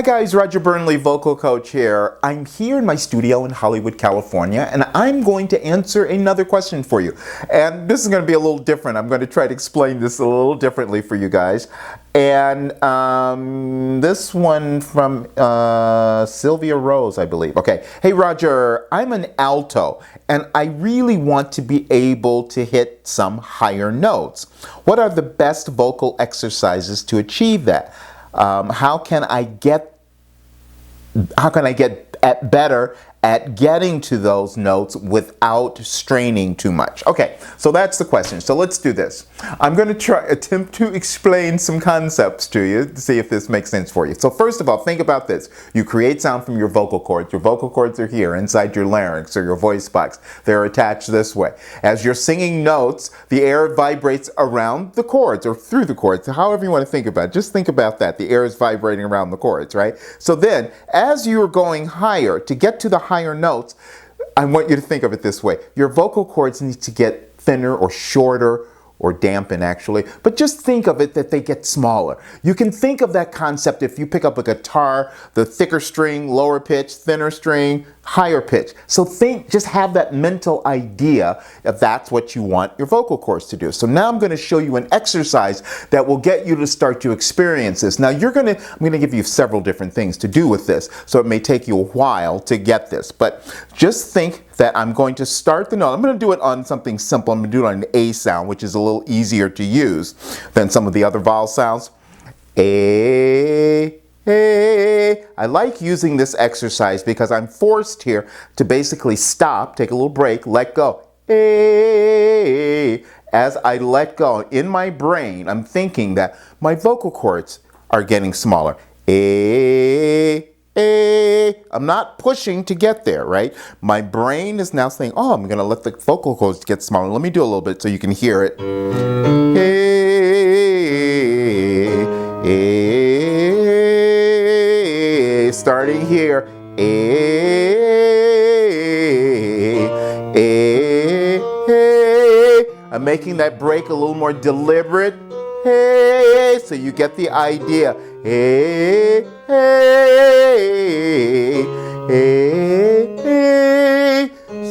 Hi guys, Roger Burnley, vocal coach here. I'm here in my studio in Hollywood, California, and I'm going to answer another question for you. And this is going to be a little different. I'm going to try to explain this a little differently for you guys. And this one from Sylvia Rose, I believe. Okay. Hey Roger, I'm an alto, and I really want to be able to hit some higher notes. What are the best vocal exercises to achieve that? How can I get better at getting to those notes without straining too much? Okay, so that's the question. So let's do this. I'm going to attempt to explain some concepts to you to see if this makes sense for you. So first of all, think about this. You create sound from your vocal cords. Your vocal cords are here inside your larynx or your voice box. They're attached this way. As you're singing notes, the air vibrates around the cords or through the cords, however you want to think about it. Just think about that. The air is vibrating around the cords, right? So then, as you're going higher, to get to the higher notes, I want you to think of it this way. Your vocal cords need to get thinner or shorter or dampen actually, but just think of it that they get smaller. You can think of that concept if you pick up a guitar, the thicker string, lower pitch, thinner string, higher pitch. So just have that mental idea if that's what you want your vocal cords to do. So now I'm going to show you an exercise that will get you to start to experience this. Now I'm going to give you several different things to do with this, so it may take you a while to get this, but just think that I'm going to start the note. I'm going to do it on something simple. I'm going to do it on an A sound, which is a little easier to use than some of the other vowel sounds. A. I like using this exercise because I'm forced here to basically stop, take a little break, let go. As I let go, in my brain, I'm thinking that my vocal cords are getting smaller. I'm not pushing to get there, right? My brain is now saying, oh, I'm going to let the vocal cords get smaller. Let me do a little bit so you can hear it. Starting here. I'm making that break a little more deliberate. So you get the idea.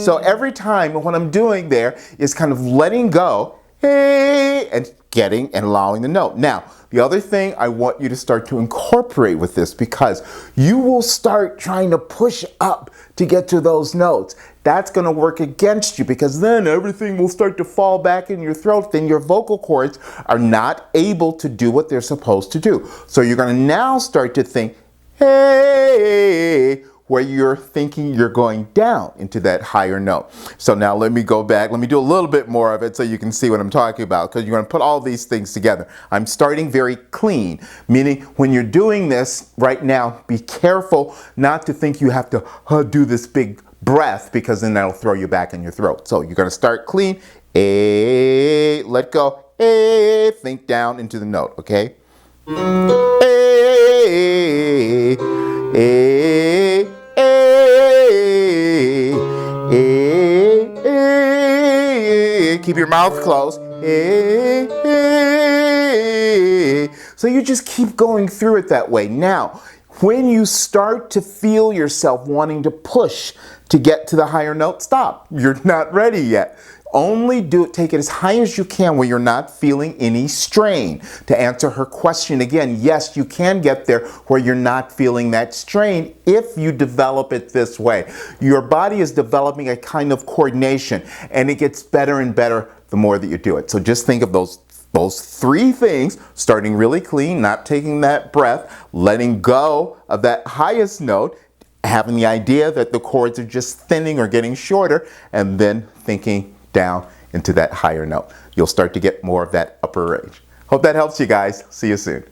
So every time what I'm doing there is kind of letting go and getting and allowing the note. Now, the other thing I want you to start to incorporate with this, because you will start trying to push up to get to those notes. That's going to work against you, because then everything will start to fall back in your throat. Then your vocal cords are not able to do what they're supposed to do. So you're going to now start to think, hey, where you're thinking you're going down into that higher note. So now let me go back. Let me do a little bit more of it so you can see what I'm talking about, because you're going to put all these things together. I'm starting very clean, meaning when you're doing this right now, be careful not to think you have to do this big breath, because then that'll throw you back in your throat. So you're going to start clean. Let go. Think down into the note, okay? Keep your mouth closed. So you just keep going through it that way. Now, when you start to feel yourself wanting to push to get to the higher note, stop. You're not ready yet. Only take it as high as you can where you're not feeling any strain. To answer her question again, yes, you can get there where you're not feeling that strain if you develop it this way. Your body is developing a kind of coordination, and it gets better and better the more that you do it. So just think of those three things: starting really clean, not taking that breath, letting go of that highest note, having the idea that the cords are just thinning or getting shorter, and then thinking down into that higher note. You'll start to get more of that upper range. Hope that helps you guys. See you soon.